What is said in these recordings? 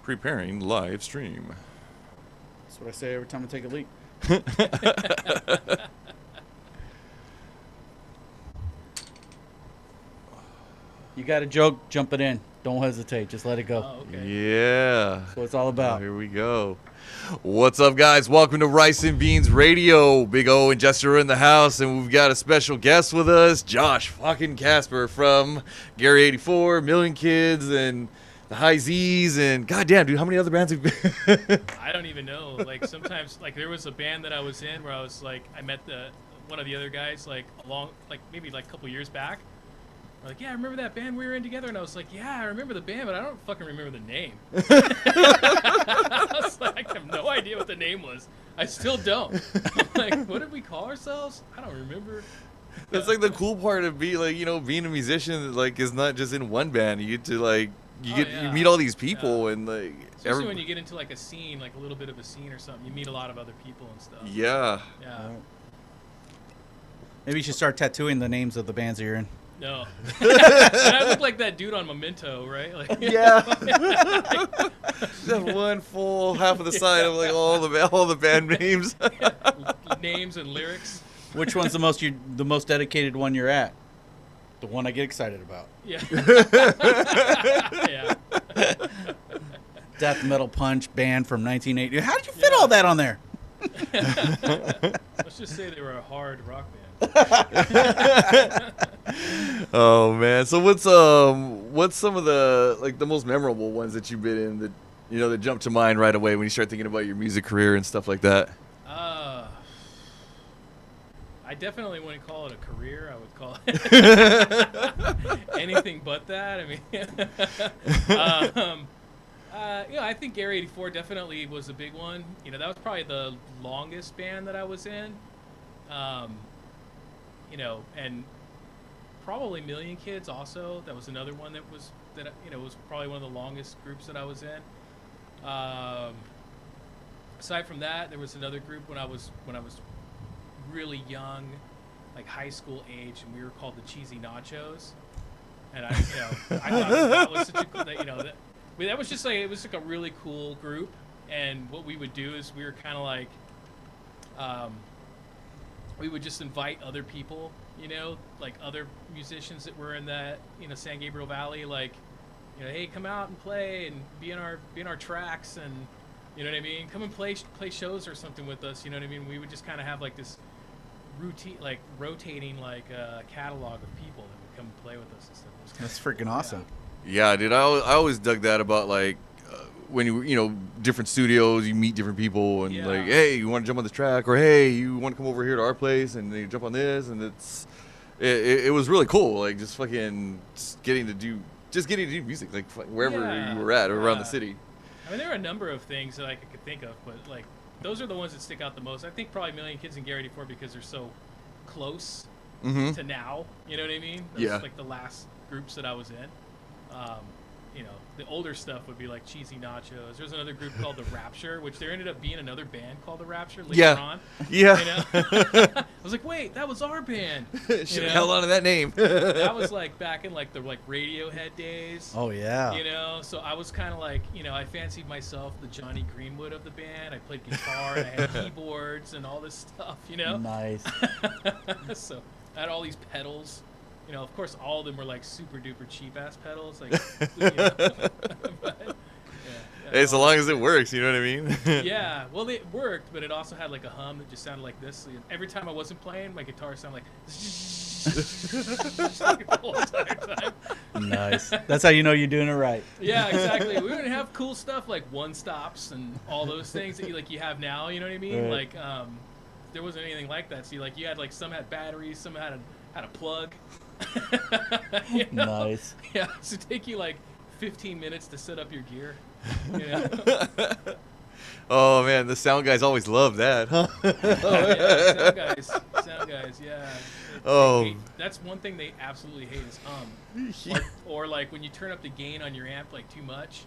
Preparing live stream. That's what I say every time I take a leak. You got a joke, jump it in. Don't hesitate. Just let it go. Oh, okay. Yeah. That's what it's all about. Here we go. What's up, guys? Welcome to Rice and Beans Radio. Big O and Jester are in the house, and we've got a special guest with us, Josh fucking Casper from Gary 84, Million Kids, and the High Z's, and goddamn, dude, how many other bands have been? I don't even know. Like sometimes, like there was a band that I was in where I was like, I met one of the other guys maybe a couple years back. We're like, yeah, I remember that band we were in together, and I was like, yeah, I remember the band, but I don't fucking remember the name. I was like, I have no idea what the name was. I still don't. I'm like, what did we call ourselves? I don't remember. That's like the cool part of being a musician. Like, is not just in one band. You get to you meet all these people and like. Especially when you get into like a scene, like a little bit of a scene or something, you meet a lot of other people and stuff. Yeah. Yeah. Maybe you should start tattooing the names of the bands that you're in. No. I look like that dude on Memento, right? Like, yeah. Just one full half of the side of like all the band names. Names and lyrics. Which one's the most dedicated one you're at? The one I get excited about. Yeah. Yeah. Death Metal Punch band from 1980. How did you fit all that on there? Let's just say they were a hard rock band. Oh man! So what's some of the most memorable ones that you've been in that jump to mind right away when you start thinking about your music career and stuff like that? I definitely wouldn't call it a career. I would call it anything but that. I mean, I think Gary 84 definitely was a big one. That was probably the longest band that I was in. And probably Million Kids also. That was another one that was probably one of the longest groups that I was in. Aside from that, there was another group when I was really young, like high school age, and we were called the Cheesy Nachos. And I thought that was such a that was just like, it was like a really cool group. And what we would do is we were kind of like, we would just invite other people, like other musicians that were in that, San Gabriel Valley, like, hey, come out and play and be in our tracks, and you know what I mean? Come and play shows or something with us, you know what I mean? We would just kind of have like this routine, like rotating catalog of people that would come and play with us and stuff. That's freaking awesome. Yeah, dude. I always dug that about like when you different studios, you meet different people, and like, hey, you want to jump on this track, or hey, you want to come over here to our place and you jump on this, and it was really cool. Like just getting to do music, like wherever you were at or around the city. I mean, there are a number of things that I could think of, but like those are the ones that stick out the most. I think probably Million Kids and Gary 84 because they're so close to now. You know what I mean? Those, like the last groups that I was in. The older stuff would be like Cheesy Nachos. There's another group called The Rapture, which there ended up being another band called The Rapture later on. Yeah. I was like, wait, that was our band. Should have held on to that name. That was like back in like the Radiohead days. Oh yeah. So I was kind of like, I fancied myself the Johnny Greenwood of the band. I played guitar and I had keyboards and all this stuff. Nice. So I had all these pedals. Of course, all of them were like super duper cheap ass pedals. Like, but, hey, so long as it works, you know what I mean? Yeah, well, it worked, but it also had like a hum that just sounded like this. Every time I wasn't playing, my guitar sounded like the whole entire time. Nice. That's how you know you're doing it right. Yeah, exactly. We didn't have cool stuff like one stops and all those things that you have now. You know what I mean? Right. Like, there wasn't anything like that. So you had like some had batteries, some had a plug. Nice. Yeah, so it take you like 15 minutes to set up your gear. Oh man, the sound guys always love that, huh? Oh yeah, sound guys, yeah. That's one thing they absolutely hate is hum. Or like when you turn up the gain on your amp like too much,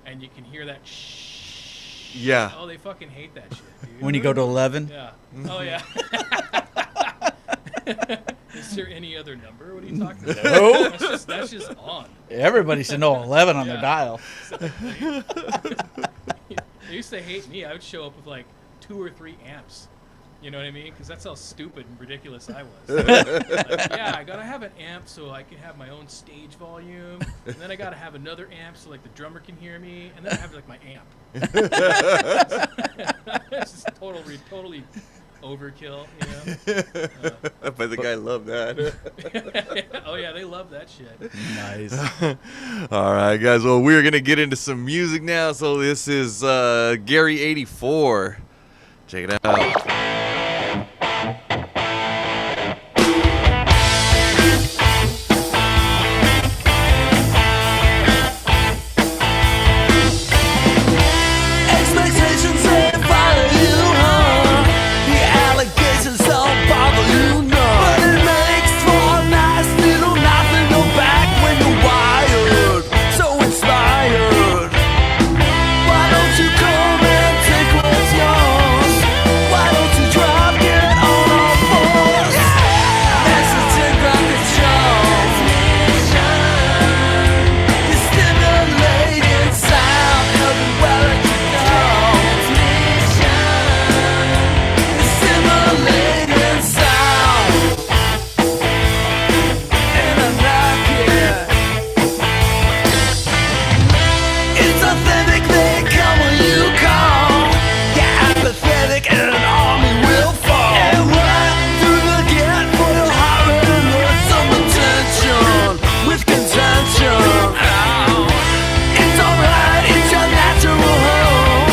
and you can hear that shh. Yeah. Oh, they fucking hate that shit, dude. When you go to 11. Yeah. Oh yeah. Is there any other number? What are you talking about? No. That's just on. Everybody should know 11 on their Yeah. dial. They used to hate me. I would show up with like 2 or 3 amps. You know what I mean? Because that's how stupid and ridiculous I was. Like, yeah, I gotta have an amp so I can have my own stage volume, and then I gotta have another amp so like the drummer can hear me, and then I have like my amp. It's just totally overkill. You know? I bet the guy loved that. Oh yeah, they love that shit. Nice. All right, guys. Well, we're gonna get into some music now. So this is Gary 84. Check it out. Expectations they follow you home. The allegations don't bother you none. But it makes for a nice little nothing to back when you're wired, so inspired. Why don't you come and take what's yours? Why don't you drop it on all fours? That's the Tim Crockett Show. You stimulating sound everywhere that you go. You stimulating sound, and I like it. It's authentic, they come when you call. You're apathetic and an army will fall. And right through the gate for your heart and let some attention with contention. It's alright, it's your natural home.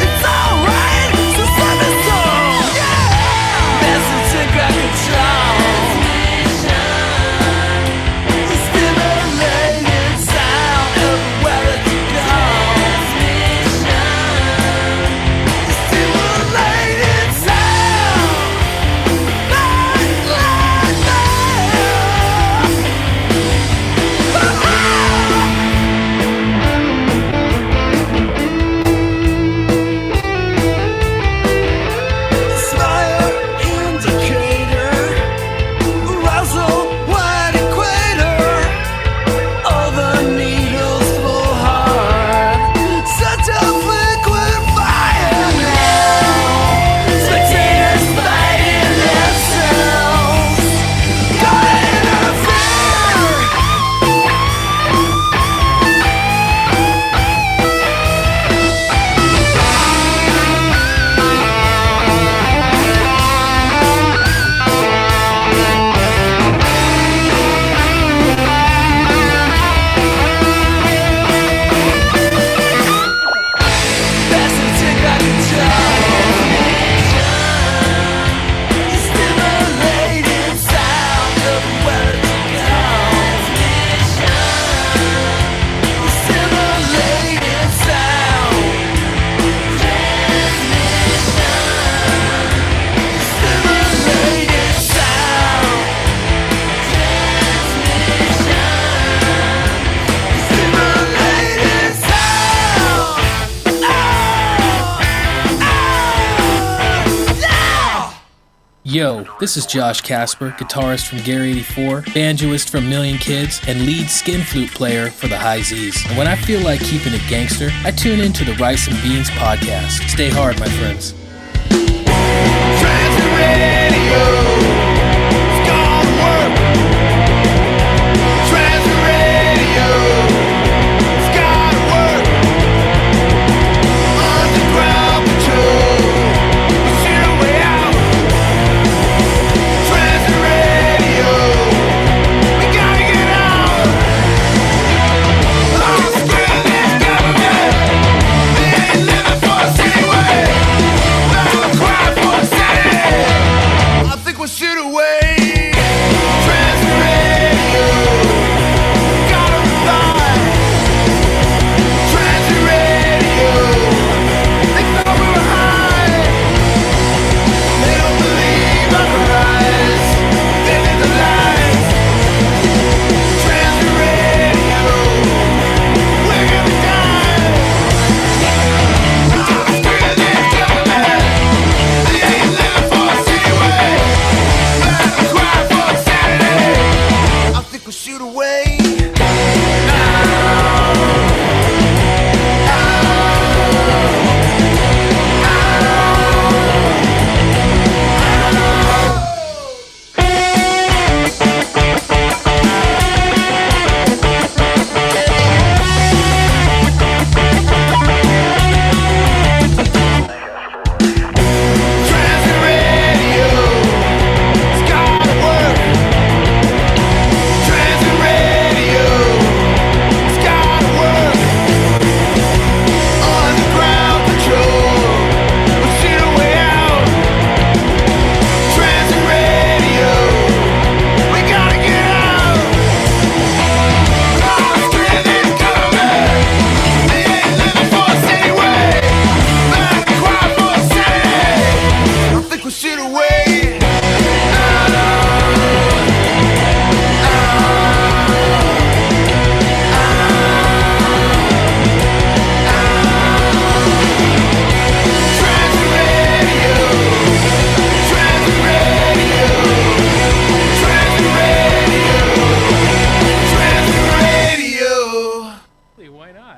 It's alright, so sing a song. That's the Tim Crockett Show. Stimulating sound everywhere that you go. Stimulating sound. Smile indicator, arousal wide equator. All the needles full hard, such a liquid fire now. Spectators fighting themselves, gotta interfere. That's the Tim Crockett Show. Stimulating sound everywhere that you go. Stimulating sound. Stimulating sound. Stimulating sound. Yo, this is Josh Casper, guitarist from Gary 84, banjoist from Million Kids, and lead skin flute player for the High Z's. And when I feel like keeping it gangster, I tune into the Rice and Beans podcast. Stay hard, my friends. Transit radio, it's gonna work. Transit radio, it's gotta work. Underground patrol, we see a way out. Transit radio, we gotta get out. Lost in this government, they ain't living for us anyway.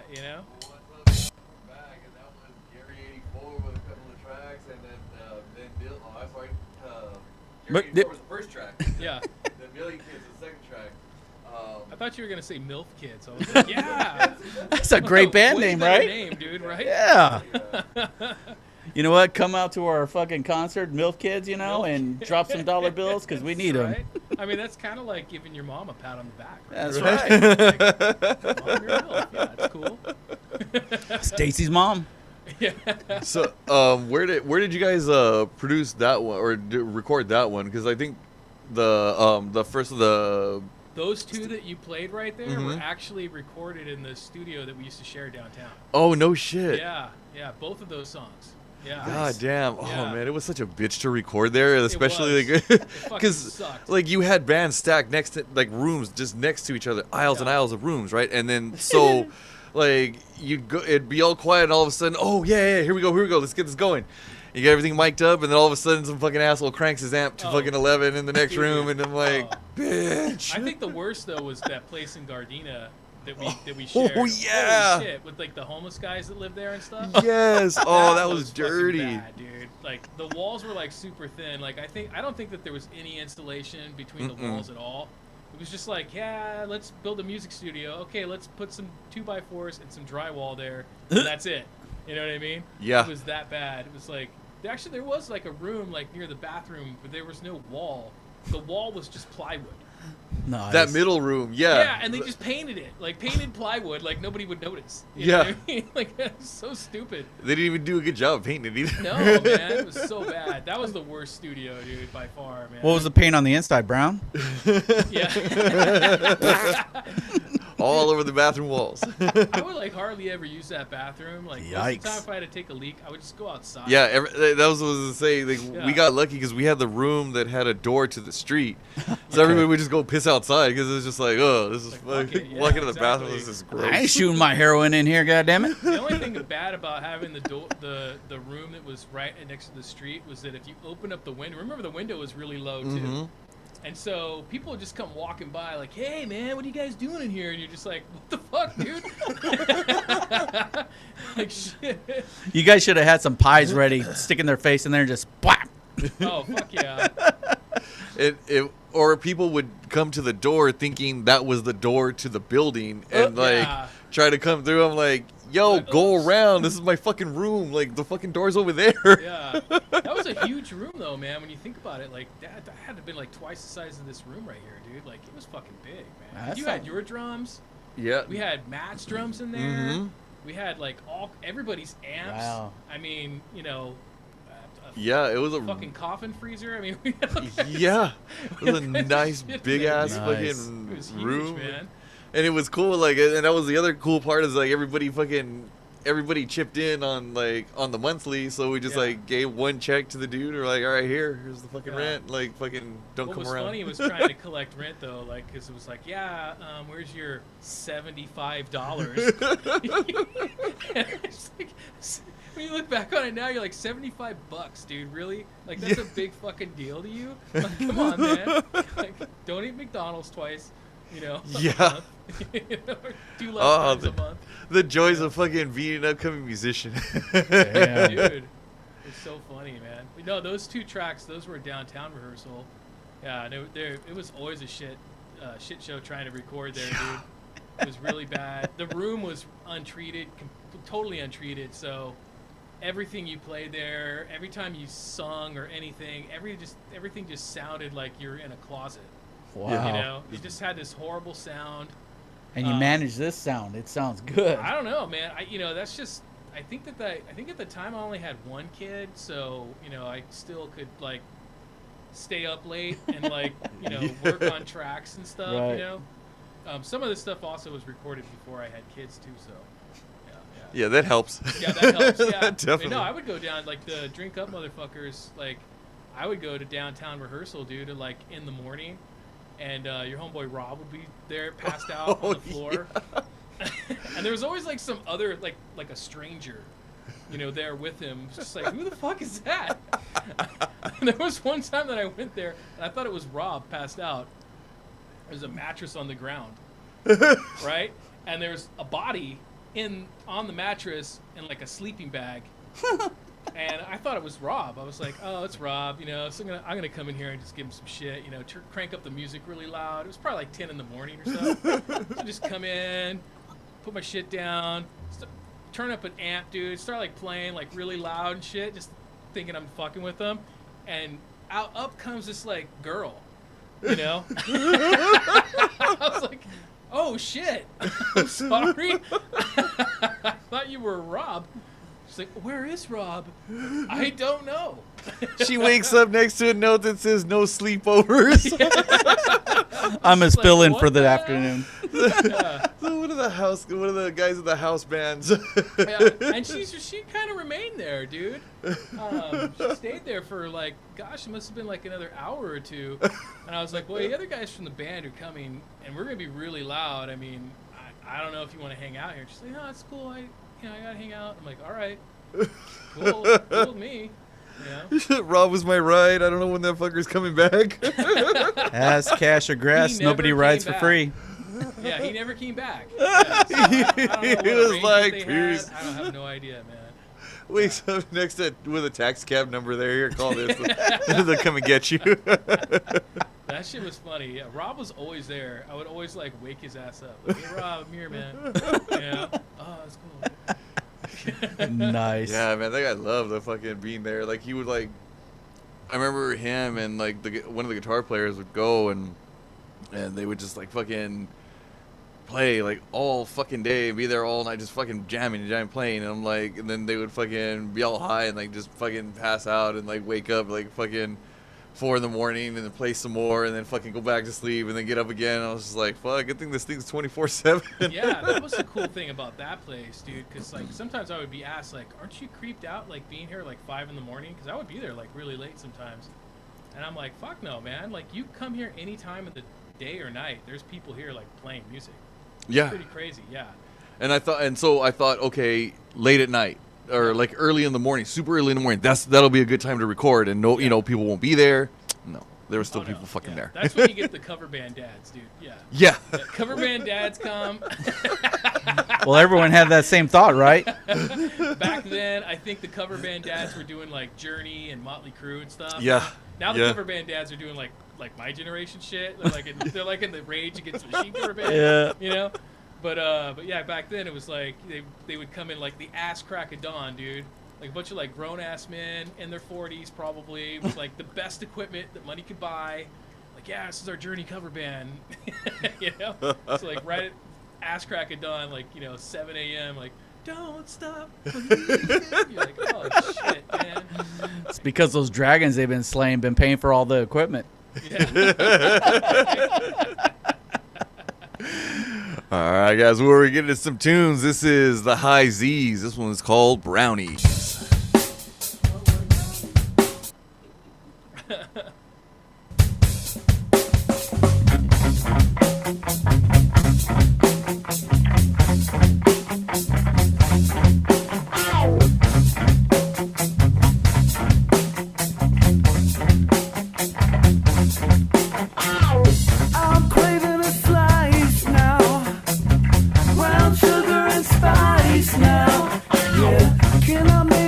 that, you know? Back, and that was Gary 84 with a couple of tracks, and then Bill. Oh, I'm sorry. But Gary the- 84 was the first track. Yeah. Then Billy Kids was the second track. I thought you were gonna say MILF Kids. I was like, yeah. That's a great band Way name, better right? Name, dude, right? Yeah. Yeah. You know what? Come out to our fucking concert, MILF Kids, you know, MILF and drop some dollar bills because we need them. Right? I mean, that's kind of like giving your mom a pat on the back. Right? That's right. Mom, you're a MILF. Yeah, that's cool. Stacy's mom. Yeah. So, where did you guys produce that one or record that one? Because I think the first of the Those two that you played right there were Mhm. actually recorded in the studio that we used to share downtown. oh no shit. Yeah, both of those songs. Yeah. God damn! Oh Yeah. man, it was such a bitch to record there, especially was. It like fucking because sucked. like you had bands stacked next to like rooms just next to each other, aisles and Yeah. aisles of rooms, right? And then so like you'd go, it'd be all quiet, and all of a sudden, oh yeah, here we go, let's get this going. You get everything mic'd up, and then all of a sudden, some fucking asshole cranks his amp to Oh. fucking 11 in the next Dude. room, and I'm like, Oh. bitch. I think the worst though was that place in Gardena that we Oh, shared. yeah. Holy shit, with like the homeless guys that live there and stuff. Yes. Oh, that was fucking dirty. bad, dude. Like the walls were like super thin. Like I don't think that there was any insulation between the Mm-mm. walls at all. It was just like, yeah, let's build a music studio. Okay, let's put some 2x4s and some drywall there. And that's it. You know what I mean? Yeah. It was that bad. It was like actually there was like a room like near the bathroom, but there was no wall. The wall was just plywood. Nice. That middle room, yeah. Yeah, and they just painted it. Like painted plywood like nobody would notice. You know Yeah. what I mean? Like it was so stupid. They didn't even do a good job of painting it either. No, man, it was so bad. That was the worst studio, dude, by far, man. What was the paint on the inside, brown? Yeah. All over the bathroom walls. I would like hardly ever use that bathroom. Like most of Yikes. the time, if I had to take a leak, I would just go outside. Yeah, that was what I was to say. Like, Yeah. we got lucky because we had the room that had a door to the street, so everybody would just go piss outside because it was just like, oh, this is Like, fuck fucking it, yeah, walking to the bathroom. exactly. This is I ain't gross. shooting my heroin in here, goddammit. The only thing bad about having the room that was right next to the street was that if you open up the window, remember the window was really low too. Mhm. And so people would just come walking by like, hey, man, what are you guys doing in here? And you're just like, what the fuck, dude? Like, shit. You guys should have had some pies ready, sticking their face in there and just whap. Oh, fuck yeah. Or people would come to the door thinking that was the door to the building and like Yeah. try to come through. I'm like, yo, Like, go oops. around. This is my fucking room. Like the fucking door's over there. Yeah. That was a huge room, though, man. When you think about it, like, that had to have been like twice the size of this room right here, dude. Like, it was fucking big, man. That's You had not- your drums. Yeah. We had Matt's drums in there. Mhm. We had like everybody's amps. Wow. I mean, you know, a Yeah, it was a fucking coffin freezer. I mean, we had like, yeah. It was a nice Shit, big man. ass Nice. fucking it was huge, room. man. And it was cool, like, and that was the other cool part is like everybody chipped in on the monthly, so we just Yeah. like gave one check to the dude, or like, all right, here's the fucking Yeah. rent, like fucking don't What come was around. funny was trying to collect rent though, like, because it was like, yeah, where's your $75? It's like, when you look back on it now, you're like $75, dude. Really? Like that's Yeah. a big fucking deal to you? Like, come on, man. Like, don't eat McDonald's twice. You know? a Yeah. month. You know, or 2 less Oh, times a month. The joys of fucking being an upcoming musician. Yeah. Dude, it's so funny, man. But no, those two tracks, those were downtown rehearsal. Yeah, and it was always a shit show trying to record there, dude. It was really bad. The room was untreated, totally untreated. So everything you played there, every time you sung or anything, everything just sounded like you're in a closet. Wow. You know, you just had this horrible sound. And you manage this sound. It sounds good. I don't know, man. That's just. I think at the time I only had one kid, so I still could like stay up late and like work on tracks and stuff. Right. Some of this stuff also was recorded before I had kids too, so yeah. Yeah, that helps. Yeah, that helps. Yeah, Definitely. No, I would go down like the Drink Up motherfuckers. Like, I would go to downtown rehearsal, dude, like in the morning, and your homeboy Rob would be there, passed out on the floor. And there was always like some other like a stranger, there with him. It's just like, who the fuck is that? And there was one time that I went there and I thought it was Rob passed out. There's a mattress on the ground, right? And there's a body on the mattress in like a sleeping bag. And I thought it was Rob. I was like, oh, it's Rob, you know. So I'm gonna come in here and just give him some shit, you know. Crank up the music really loud. It was probably like 10 in the morning or so. So just come in, put my shit down, turn up an amp, dude. Start like playing like really loud and shit, just thinking I'm fucking with them. And up comes this like girl, you know. I was like, oh shit, I'm sorry. I thought you were Rob. She's like, where is Rob? I don't know. She wakes up next to a note that says no sleepovers. I'm his like, fill-in what for the the afternoon. Yeah. So one of the guys of the house bands. Yeah. And she kind of remained there, dude. She stayed there for like, gosh, it must have been like another hour or two. And I was like, well, the other guys from the band are coming, and we're gonna be really loud. I mean, I don't know if you want to hang out here. She's like, no, it's cool. I gotta hang out. I'm like, all right, cool with me. You know? Rob was my ride. I don't know when that fucker's coming back. Ass, cash, or grass, He nobody never rides came for back. free. Yeah, he never came back. Yeah, so I don't know what He was arrangement like, they had. "Peace." I don't have no idea, man. Wakes up next to with a tax cab number there. Here, call this. They'll come and get you. That shit was funny. Yeah, Rob was always there. I would always like wake his ass up. Like, hey Rob, I'm here, man. Yeah. Oh, that's cool. Nice. Yeah, man, that guy loved the fucking being there. Like he would like, I remember him and like one of the guitar players would go and they would just like fucking play like all fucking day and be there all night just fucking jamming playing, and I'm like, and then they would fucking be all high and like just fucking pass out and like wake up like fucking 4 in the morning and then play some more and then fucking go back to sleep and then get up again. I was just like, fuck, good thing this thing's 24/7. Yeah, that was the cool thing about that place, dude. Because like sometimes I would be asked like, aren't you creeped out like being here like 5 in the morning? Because I would be there like really late sometimes, and I'm like, fuck no, man. Like you come here any time of the day or night. There's people here like playing music. Yeah. Pretty crazy, yeah. And I thought, okay, late at night or like early in the morning, super early in the morning. That'll be a good time to record, and no, you know, people won't be there. No, there were still people fucking there. That's when you get the cover band dads, dude. Yeah. Yeah. The cover band dads come. Well, everyone had that same thought, right? Back then, I think the cover band dads were doing like Journey and Motley Crue and stuff. Yeah. Now the Yeah. cover band dads are doing like my generation shit. They're like in the Rage Against the Machine cover band. Yeah. You know. But yeah, back then it was like they would come in like the ass crack of dawn, dude. Like a bunch of like grown ass men in their 40s probably with like the best equipment that money could buy. Like, yeah, this is our Journey cover band. You know? So like right at ass crack of dawn, like, you know, 7 a.m. like, don't stop believing. You're like, oh shit, man. It's because those dragons they've been slaying been paying for all the equipment. All right, guys, we're getting to some tunes. This is the High Z's. This one is called Brownies. I'm craving a slice now. Brown sugar and spice now. Yeah, can I make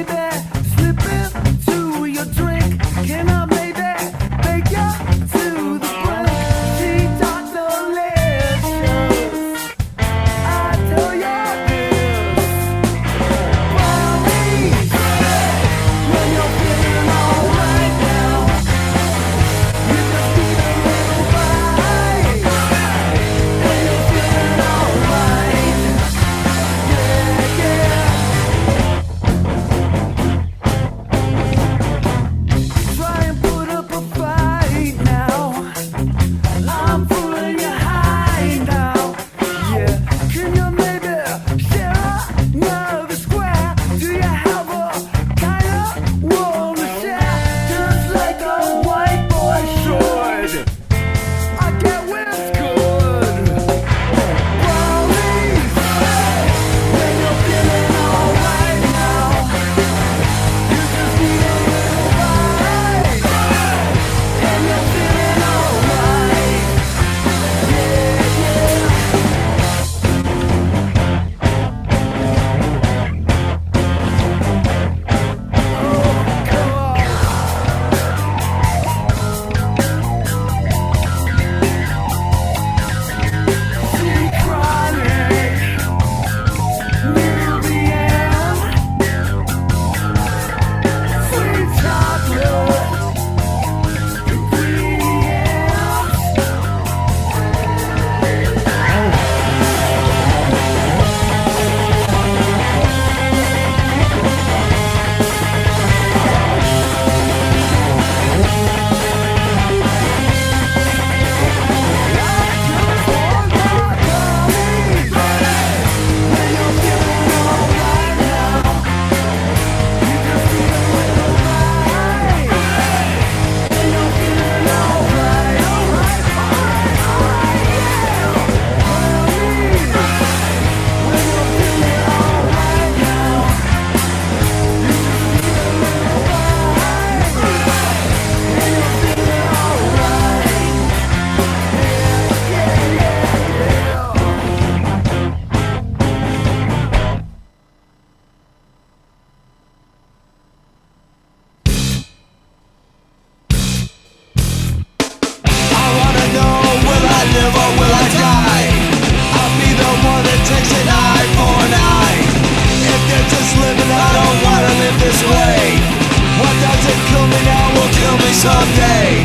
someday.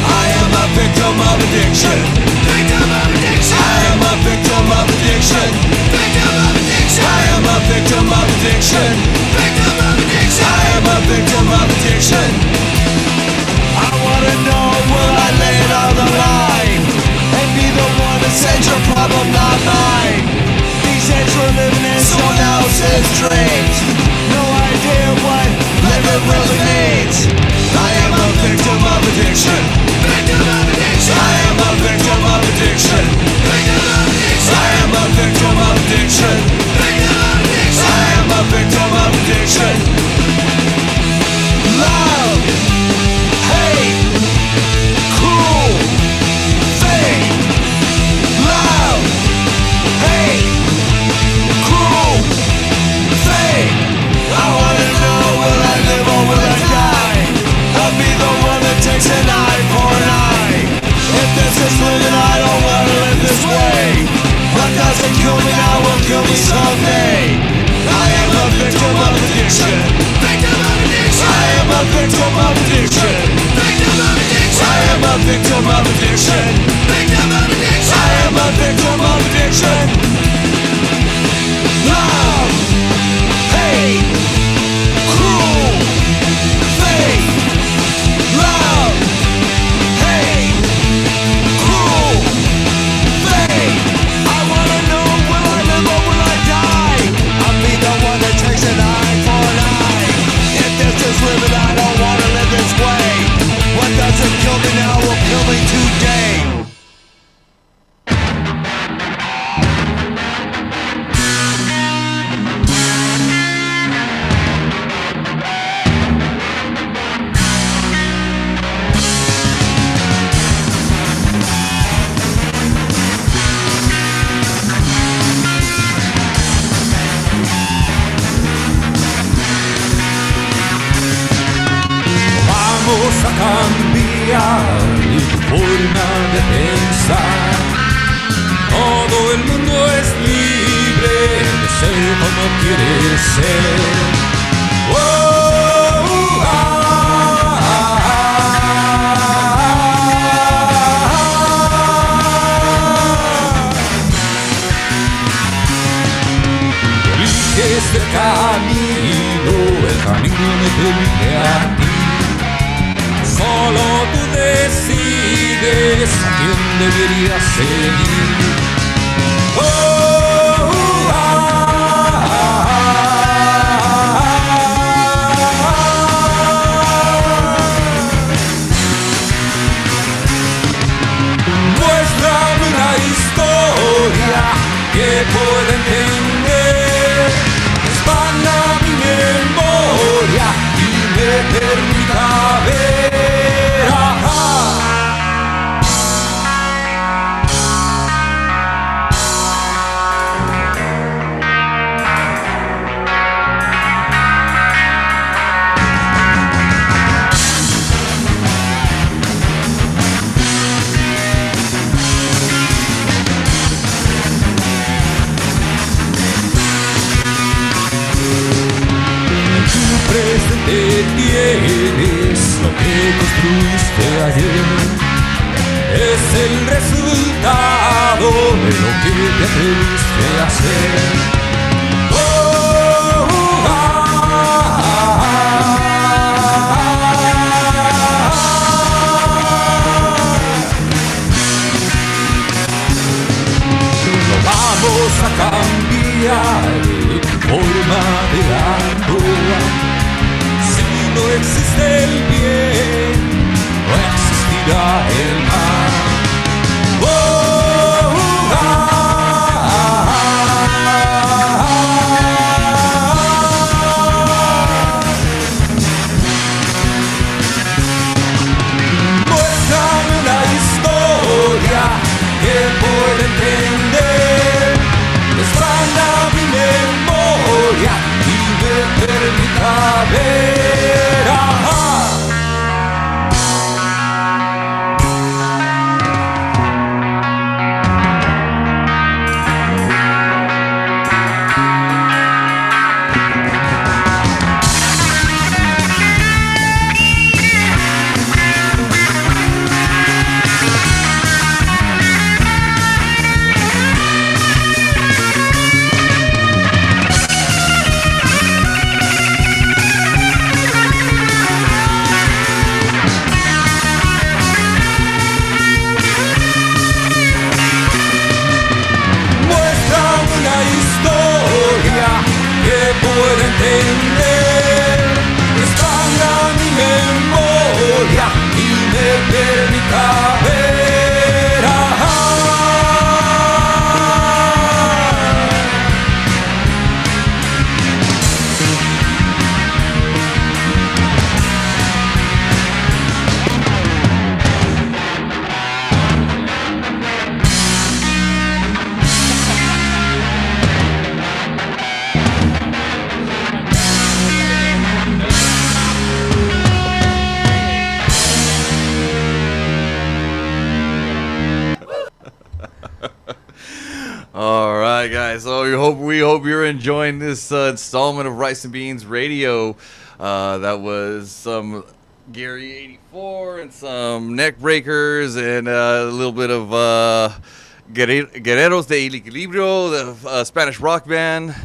I am a victim of addiction. Victim of addiction. I am a victim of addiction. Victim of addiction. I am a victim of addiction. Victim of addiction. I am a victim of addiction. I wanna know, will I lay it on the line and be the one that says your problem, not mine? These days we're living in someone else's dreams. No idea what living really means. I am a victim of addiction. Victim of addiction. I am a victim of addiction. Victim of addiction. I am a victim of addiction. Victim of addiction. I am a victim of addiction. Love, hate, cruel, fate. Love, hate, cruel, fate. I wanna know, will I live or will I die? I'll be the one that takes an eye for an eye. If this is living, I don't wanna live this way. What doesn't kill me now will kill me someday. I am a victim of addiction. Victim of addiction. I am a victim of addiction. Victim of addiction. I am a victim of addiction. Victim of addiction. I am a victim of addiction. Love, hate, cruel, fate. Love, hate, cruel, fate. I wanna know, will I live or will I die? I'll be the one that takes an eye for an eye. If this is living, I don't wanna live this way. What doesn't kill me now will kill me today. Vamos a cambiar tu forma de pensar. Todo el mundo es libre de ser como quiere ser. Oh, ah, elige este camino, el camino me elige a ti. Solo tú decides a quién deberías seguir. Oh, ah, muéstrame una historia que pueda entender. Expanda mi memoria y me permita ver. Presente tienes lo que construiste ayer. Es el resultado de lo que te atreviste a hacer. Oh, ah, no vamos a cambiar tu forma de actuar. No existe el bien, no existirá el mal. Oh, ah, muéstrame una historia que pueda entender. Expanda mi memoria y me permita ver. right, so we hope you're enjoying this installment of Rice and Beans Radio. That was some Gary 84 and some Neck Breakers and a little bit of Guerreros de El Equilibrio, the Spanish rock band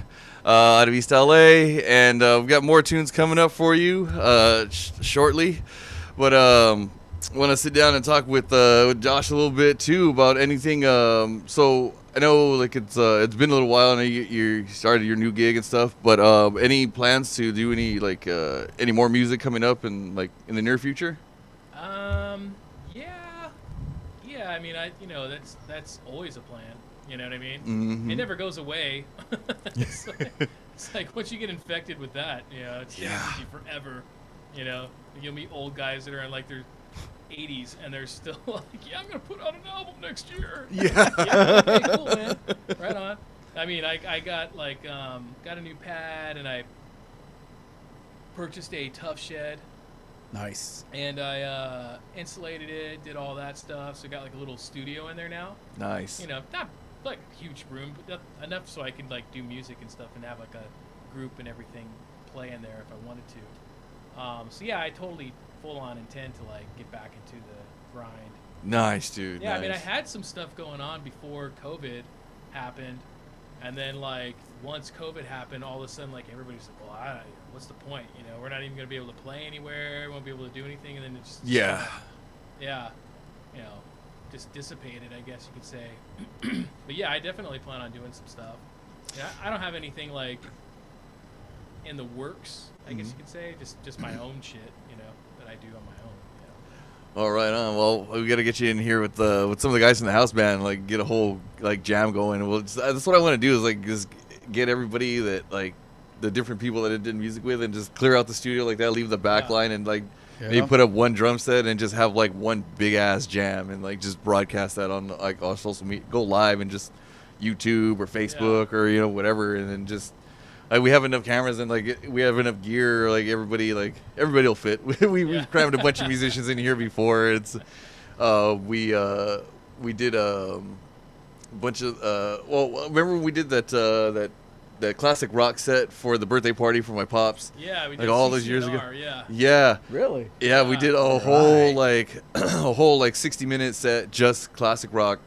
out of East LA, and we've got more tunes coming up for you shortly. But want to sit down and talk with Josh a little bit too about anything. So I know like it's been a little while. I know you started your new gig and stuff. But any plans to do any more music coming up in the near future? Yeah. I mean, that's always a plan. You know what I mean? Mm-hmm. It never goes away. It's like once you get infected with that, it's with you forever. You'll meet old guys that are in like their 80s and they're still like, yeah, I'm gonna put out an album next year. Yeah. Okay, cool, man. Right on. I mean, I got got a new pad and I purchased a Tough Shed. Nice. And I insulated it, did all that stuff. So I got like a little studio in there now. Nice. Not like a huge room, but enough so I can like do music and stuff and have like a group and everything play in there if I wanted to. So yeah, I totally full on intend to like get back into the grind. Nice, dude. Yeah, nice. I mean, I had some stuff going on before COVID happened, and then like once COVID happened, all of a sudden like everybody's like, well, what's the point? We're not even gonna be able to play anywhere. We won't be able to do anything, and then it just just dissipated, I guess you could say. But yeah, I definitely plan on doing some stuff. Yeah, I don't have anything like in the works, I guess you could say. Just my own shit, that I do on my own. All right, on. Well, we got to get you in here with some of the guys from the house band, like get a whole like jam going. Well, that's what I want to do is like just get everybody that like the different people that I did music with, and just clear out the studio like that, leave the back line, and like maybe put up one drum set and just have like one big ass jam, and like just broadcast that on like our social media, go live and just YouTube or Facebook or whatever, and then just. We have enough cameras and like we have enough gear. Like everybody will fit. We've crammed a bunch of musicians in here before. It's we did a bunch of remember when we did that classic rock set for the birthday party for my pops? Yeah, we did like all those years ago. Yeah. Really? Yeah, we did a whole a whole 60-minute set just classic rock.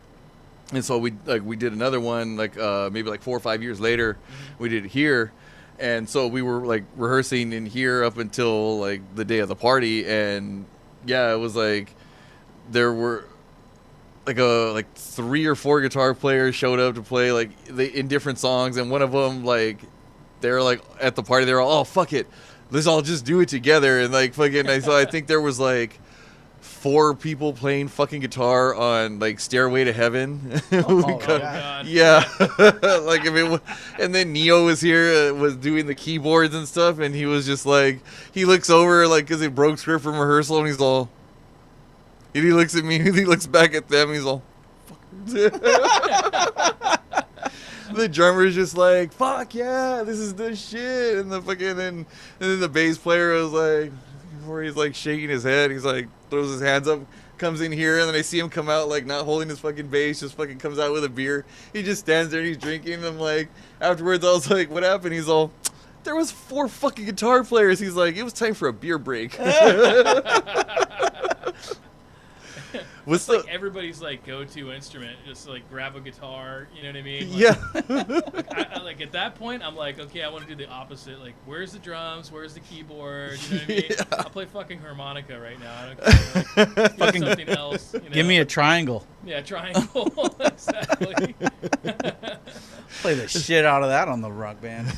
And so we did another one maybe 4 or 5 years later. Mm-hmm. We did it here, and so we were like rehearsing in here up until like the day of the party, and yeah, it was like there were like 3 or 4 guitar players showed up to play in different songs, and one of them they're like at the party they're all, oh fuck it, let's all just do it together, and like fucking so I think there was like 4 people playing fucking guitar on like Stairway to Heaven. God. Yeah. And then Neo was here, was doing the keyboards and stuff, and he was just like, he looks over because it broke script from rehearsal, and he's all, and he looks at me, and he looks back at them, and he's all, the drummer's just like, fuck yeah, this is the shit, and the fucking, and then the bass player was like, where he's like shaking his head, he's like throws his hands up, comes in here, and then I see him come out like not holding his fucking bass, just fucking comes out with a beer. He just stands there and he's drinking, and I'm like, afterwards I was like, what happened? He's all, there was 4 fucking guitar players. He's like, it was time for a beer break. What's like everybody's like go-to instrument? Just like grab a guitar, you know what I mean? Yeah. Like at that point, I'm like, okay, I want to do the opposite. Like, where's the drums? Where's the keyboard? You know what I mean? Yeah. I'll play fucking harmonica right now. I don't care. Like, fucking something else. Give me a triangle. Yeah, triangle. Exactly. Play the shit out of that on the rock band.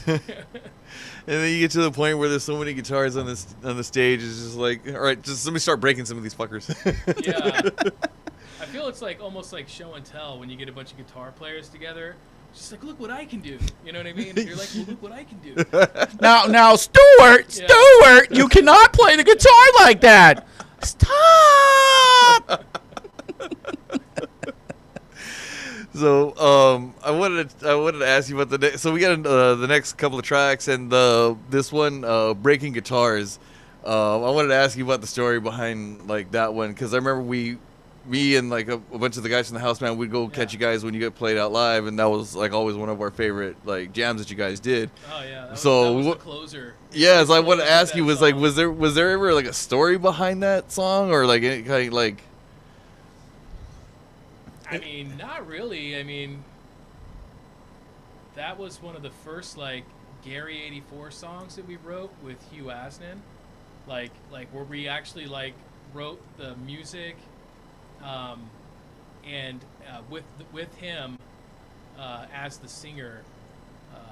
And then you get to the point where there's so many guitars on the stage. It's just like, all right, just let me start breaking some of these fuckers. Yeah. I feel it's like almost like show and tell when you get a bunch of guitar players together. It's just like, look what I can do. You know what I mean? You're like, well, look what I can do. Now, Stuart, you cannot play the guitar like that. Stop. So I wanted to ask you about so we got the next couple of tracks, and this one, Breaking Guitars. I wanted to ask you about the story behind like that one, because I remember me and like a bunch of the guys from the house, man, we'd go catch you guys when you get played out live, and that was like always one of our favorite like jams that you guys did. Oh yeah. That So was the what- closer. Yeah, so I want to Close ask that you, was like, song. was there ever like a story behind that song, or like any kind of like? I mean, not really. I mean, that was one of the first like Gary '84 songs that we wrote with Hugh Asnan, like where we actually like wrote the music, and with him as the singer.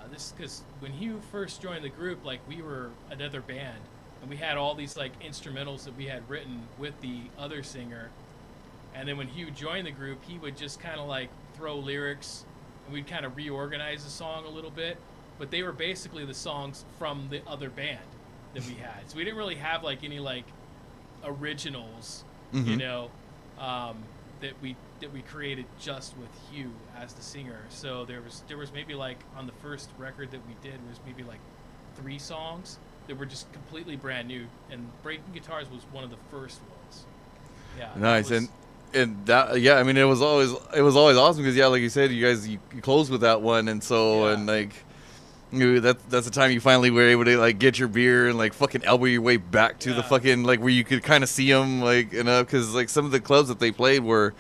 This because when Hugh first joined the group, like we were another band, and we had all these like instrumentals that we had written with the other singer. And then when Hugh joined the group, he would just kind of like throw lyrics, and we'd kind of reorganize the song a little bit. But they were basically the songs from the other band that we had. So we didn't really have like any like originals, you know, that we created just with Hugh as the singer. So there was maybe like on the first record that we did was maybe like 3 songs that were just completely brand new, and Breaking Guitars was one of the first ones. Yeah. that Nice, was- and that, yeah, I mean, it was always awesome because, yeah, like you said, you guys you closed with that one, and so Yeah. and like that's the time you finally were able to like get your beer and like fucking elbow your way back to the Yeah. fucking like where you could kind of see them like because like some of the clubs that they played were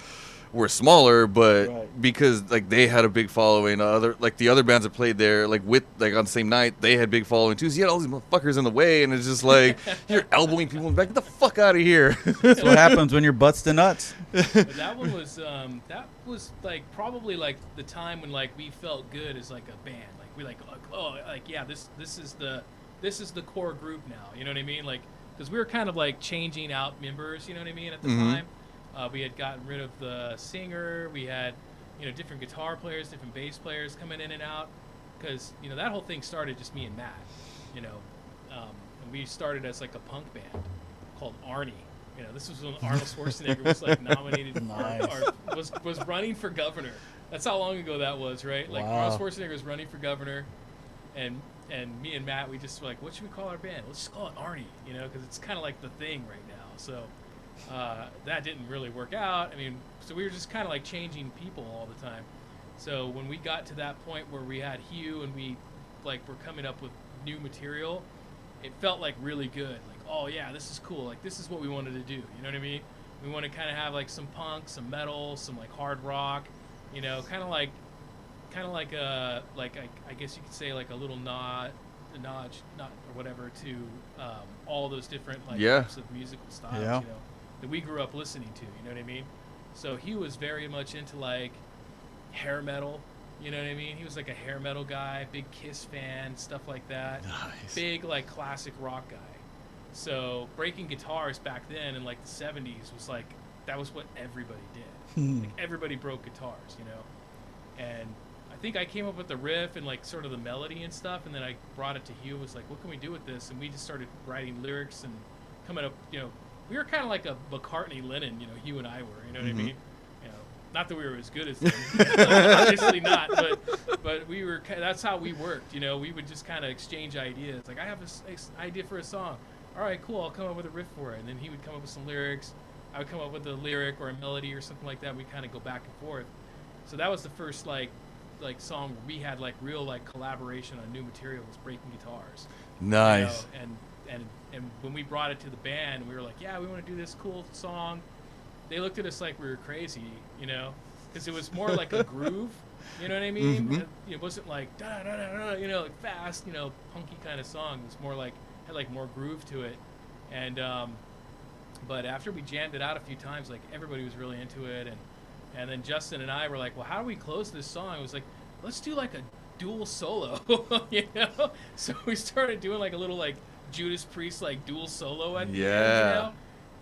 smaller, but Right. because like they had a big following, other like the other bands that played there like with like on the same night they had big following too. So you had all these motherfuckers in the way, and it's just like you're elbowing people in the back. Get the fuck out of here. That's what happens when you're butts to nuts. But that one was like probably like the time when like we felt good as like a band. Like we like oh like yeah this is the core group now. You know what I mean? Like because we were kind of like changing out members. You know what I mean at the time. We had gotten rid of the singer. We had different guitar players, different bass players coming in and out. Because that whole thing started just me and Matt. And we started as like a punk band called Arnie. This was when Arnold Schwarzenegger was like nominated Nice. or was running for governor. That's how long ago that was, right? Like Wow. Arnold Schwarzenegger was running for governor, and me and Matt, we just were like, what should we call our band? Let's just call it Arnie, because it's kind of like the thing right now. So that didn't really work out. I mean, so we were just kind of like changing people all the time. So when we got to that point where we had Hugh and we like were coming up with new material, it felt like really good. Like, oh yeah, this is cool. Like this is what we wanted to do. You know what I mean? We want to kind of have like some punk, some metal, some like hard rock. Kind of like I guess you could say like a little nod or whatever to all those different like Yeah. types of musical styles. Yeah. That we grew up listening to. You know what I mean? So he was very much into like hair metal. You know what I mean? He was like a hair metal guy, big Kiss fan, stuff like that. Nice. Big like classic rock guy. So Breaking Guitars back then in like the 70s was like that was what everybody did. Like everybody broke guitars, And I think I came up with the riff and like sort of the melody and stuff, and then I brought it to Hugh. Was like, what can we do with this? And we just started writing lyrics and coming up. We were kind of like a McCartney Lennon. Hugh and I were. You know what I mean? Not that we were as good as them, obviously not. But we were. That's how we worked. We would just kind of exchange ideas. Like I have this idea for a song. All right, cool. I'll come up with a riff for it, and then he would come up with some lyrics. I would come up with a lyric or a melody or something like that. We kind of go back and forth. So that was the first like song where we had like real like collaboration on new material. Was Breaking Guitars. Nice. And when we brought it to the band, we were like, yeah, we want to do this cool song. They looked at us like we were crazy, because it was more like a groove. You know what I mean? It wasn't like da da da da, like fast, punky kind of song. It was more like had like more groove to it, and but after we jammed it out a few times, like everybody was really into it, and then Justin and I were like, well, how do we close this song? It was like, let's do like a dual solo, So we started doing like a little like Judas Priest like dual solo at the end,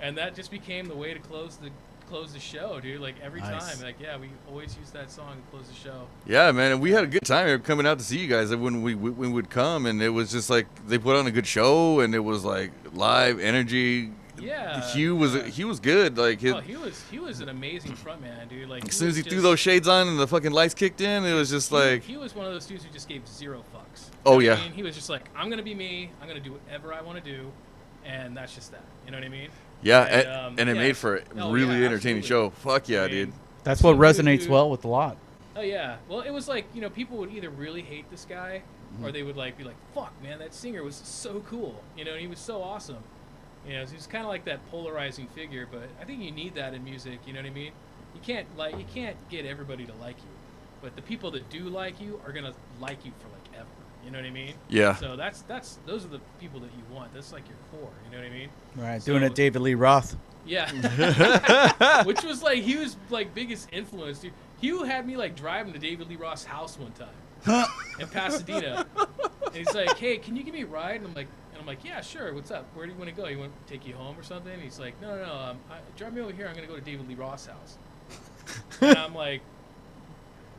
and that just became the way to close the show, dude. Like every Nice. time, like yeah, we always use that song to close the show. Yeah, man, and we had a good time coming out to see you guys. When we would come, and it was just like they put on a good show, and it was like live energy. Yeah, Hugh was good. Like he was an amazing frontman, dude. Like as soon as he threw those shades on and the fucking lights kicked in, it was just like he was one of those dudes who just gave zero fucks. Oh, You know what yeah. I mean? He was just like, I'm gonna be me. I'm gonna do whatever I want to do, and that's just that. You know what I mean? Yeah, and it yeah. made for a Oh, really yeah, entertaining absolutely. show. Fuck yeah, I mean, dude. That's what Somebody resonates who- well with a lot. Oh yeah. Well, it was like, people would either really hate this guy, or they would like be like, "Fuck, man, that singer was so cool." And he was so awesome. So he was kind of like that polarizing figure. But I think you need that in music. You know what I mean? You can't get everybody to like you, but the people that do like you are gonna like you for like ever. You know what I mean? Yeah. So those are the people that you want. That's like your core. You know what I mean? Right, So- doing it David Lee Roth. Yeah. Which was like Hugh's like biggest influence, dude. Hugh had me like driving to David Lee Roth's house one time in Pasadena, and he's like, "Hey, can you give me a ride?" And I'm like, "Yeah, sure. What's up? Where do you want to go? You want to take you home or something?" And he's like, "No. Drive me over here. I'm gonna go to David Lee Roth's house." And I'm like,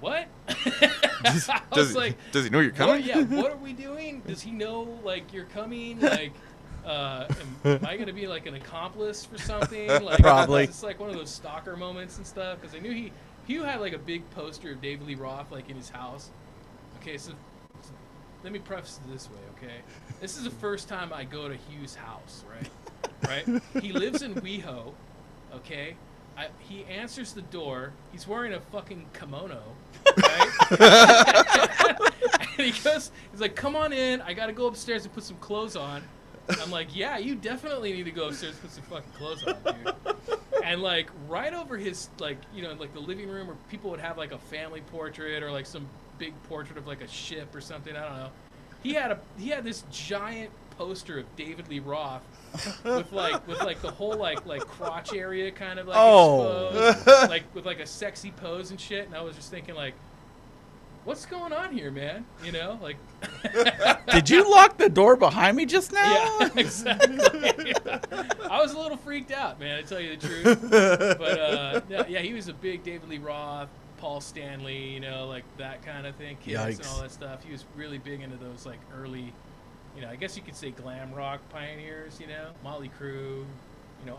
"What?" I was like, does he know you're coming? What, yeah, what are we doing? Does he know like you're coming? Like, am I gonna be like an accomplice for something? Like, Probably. It's like one of those stalker moments and stuff. Because I knew Hugh had like a big poster of David Lee Roth like in his house. Okay, so let me preface it this way. Okay, this is the first time I go to Hugh's house. Right. He lives in WeHo. Okay. He answers the door. He's wearing a fucking kimono, right? And he's like, "Come on in. I gotta go upstairs and put some clothes on." I'm like, "Yeah, you definitely need to go upstairs and put some fucking clothes on, dude." And like right over his like the living room where people would have like a family portrait or like some big portrait of like a ship or something. I don't know. He had this giant poster of David Lee Roth with the whole like crotch area kind of like exposed, like with like a sexy pose and shit. And I was just thinking like, what's going on here, man? Like. Did you lock the door behind me just now? Yeah, exactly. I was a little freaked out, man. To tell you the truth. But yeah, he was a big David Lee Roth, Paul Stanley, like that kind of thing, Kiss and Yikes. all that stuff. He was really big into those like early, I guess you could say glam rock pioneers. Motley Crue,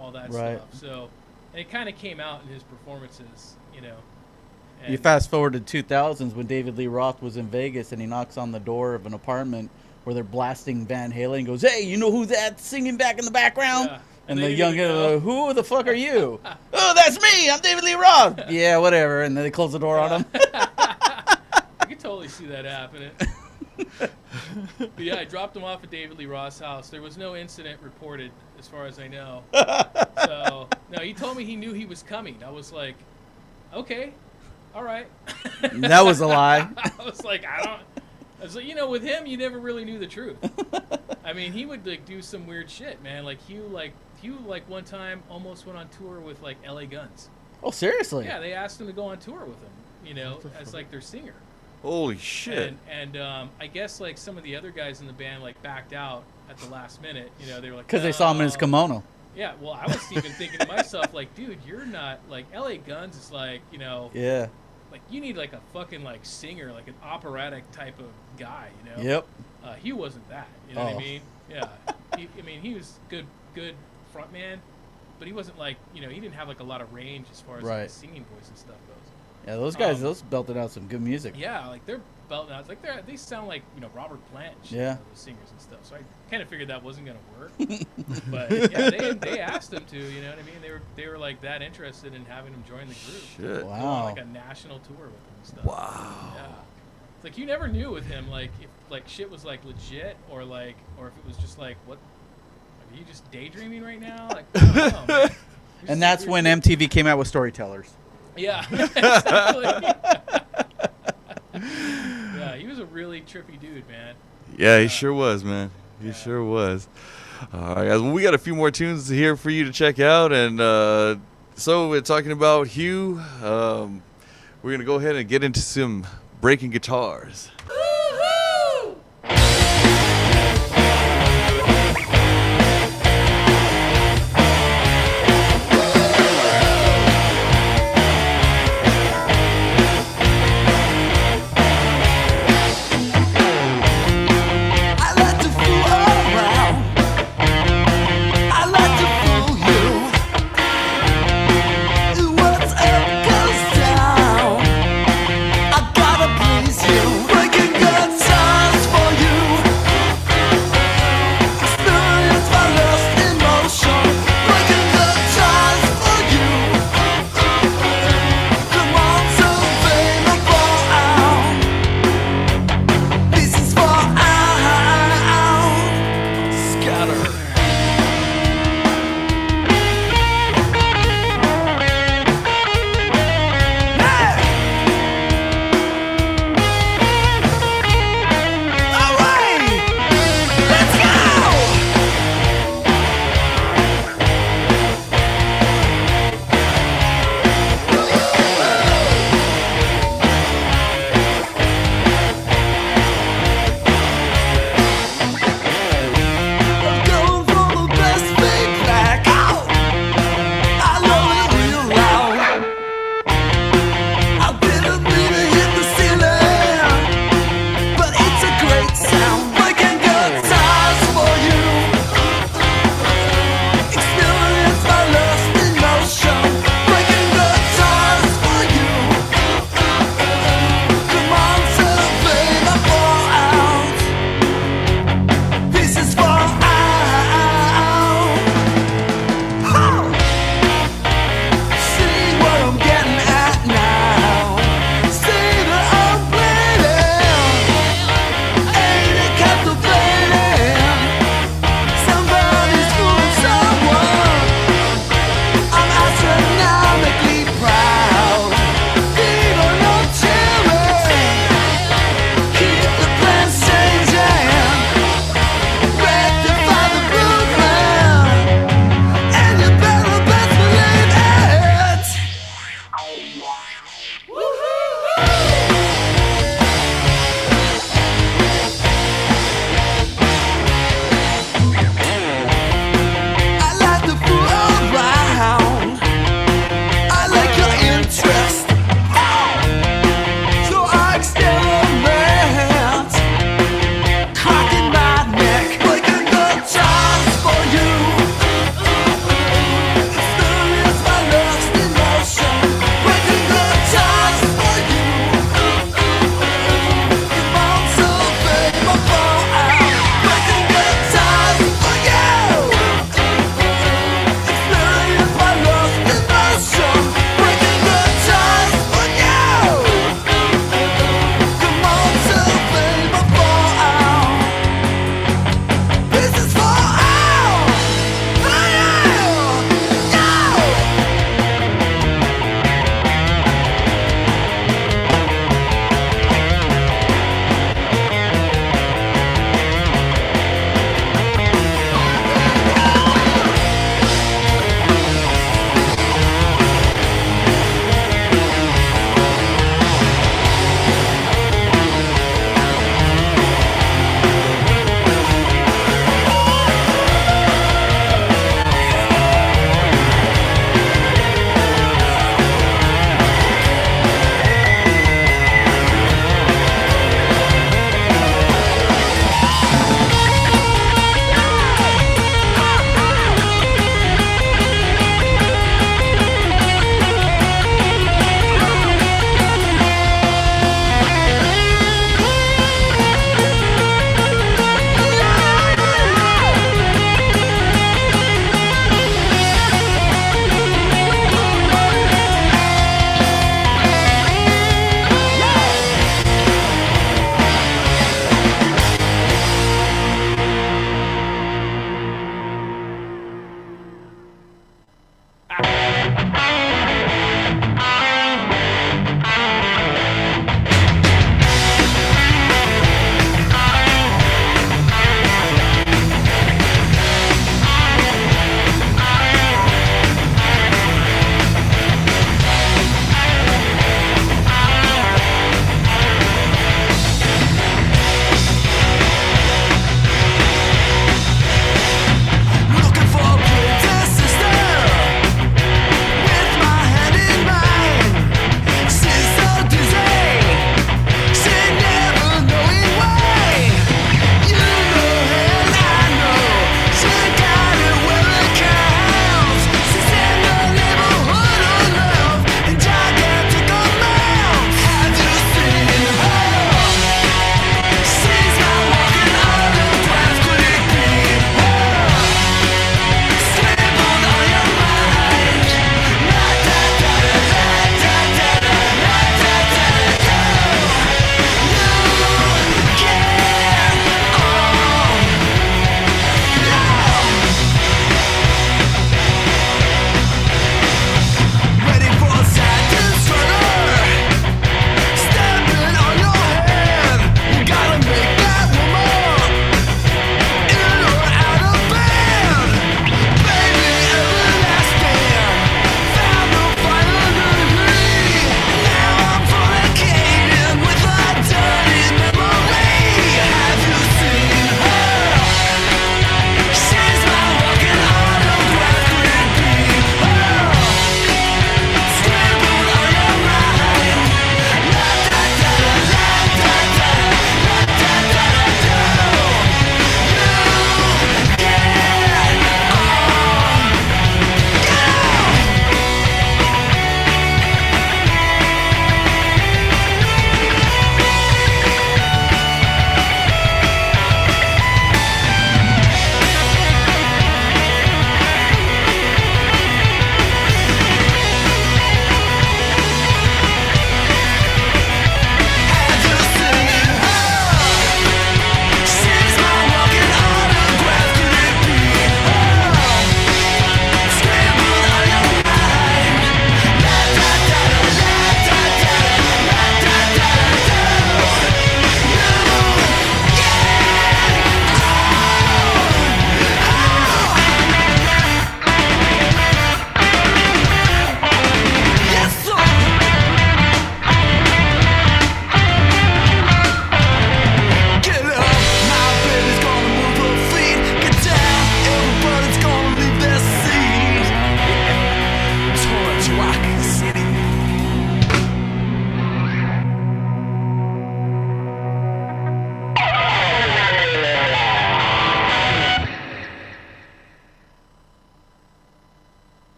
all that Right. stuff. So, and it kind of came out in his performances, And, You fast forward to 2000s when David Lee Roth was in Vegas and he knocks on the door of an apartment where they're blasting Van Halen and goes, "Hey, you know who that's singing back in the background?" Yeah. And They the young didn't know. who the fuck are you? "Oh, that's me. I'm David Lee Roth." Yeah, whatever. And then they close the door on him. I could totally see that happening. But yeah, I dropped him off at David Lee Roth's house. There was no incident reported, as far as I know. So, no, he told me he knew he was coming. I was like, okay, all right. That was a lie. I was like, with him, you never really knew the truth. I mean, he would like do some weird shit, man. Like Hugh one time almost went on tour with like LA Guns. Oh, seriously? Yeah, they asked him to go on tour with him, as like their singer. Holy shit. And I guess like some of the other guys in the band like backed out at the last minute. They were like, Because they saw him in his "No." kimono. Yeah, well, I was even thinking to myself like, dude, you're not like LA Guns is like, Yeah. like you need like a fucking like singer, like an operatic type of guy, Yep. He wasn't that. You know what Oh. I mean? Yeah. He was good frontman, but he wasn't like he didn't have like a lot of range as far as like, Right. singing voice and stuff goes. Yeah, those guys, those belted out some good music. Yeah, like they're belting out. Like they sound like Robert Plant. And shit, Yeah. those singers and stuff. So I kind of figured that wasn't gonna work. But yeah, they asked him to. You know what I mean? They were like that interested in having him join the group. Shit. Go on, Wow. like a national tour with him and stuff. Wow. Yeah. It's like you never knew with him like if like shit was like legit or if it was just like what. Are you just daydreaming right now? Like I don't know, man. And that's when MTV came out with Storytellers. Yeah, exactly. Yeah, he was a really trippy dude, man. Yeah, he sure was, man. He sure was. All right, guys. Well, we got a few more tunes here for you to check out. And so we're talking about Hugh. We're going to go ahead and get into some breaking guitars. I like to fool around. I like to fool you. What's up goes down. I gotta please you. Breaking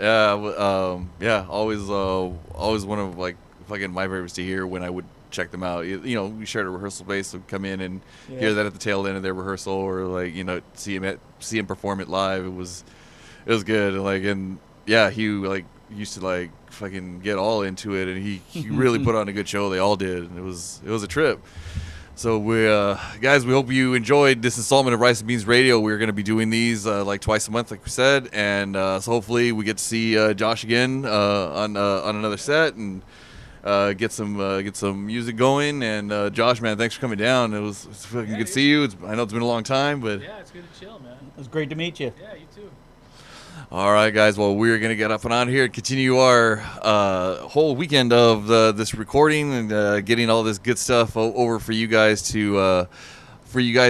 Yeah, always one of like fucking my favorites to hear when I would check them out. You know, we shared a rehearsal space, so come in and hear that at the tail end of their rehearsal, or like, you know, see him perform it live. It was good. Like, and yeah, he like used to like fucking get all into it, and he really put on a good show. They all did. And it was a trip. So we guys, we hope you enjoyed this installment of Rice and Beans Radio. We're going to be doing these like twice a month, like we said, and so hopefully we get to see Josh again on another set and get some music going. And Josh, man, thanks for coming down. It's fucking good to see you. I know it's been a long time, but Yeah, it's good to chill, man. It was great to meet you. Yeah, you too. all right, guys. Well, we're gonna get up and on here and continue our whole weekend of this recording and getting all this good stuff over for you guys to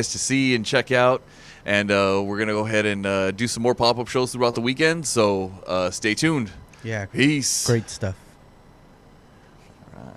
see and check out. And we're gonna go ahead and do some more pop-up shows throughout the weekend. So stay tuned. Yeah. Peace. Great stuff.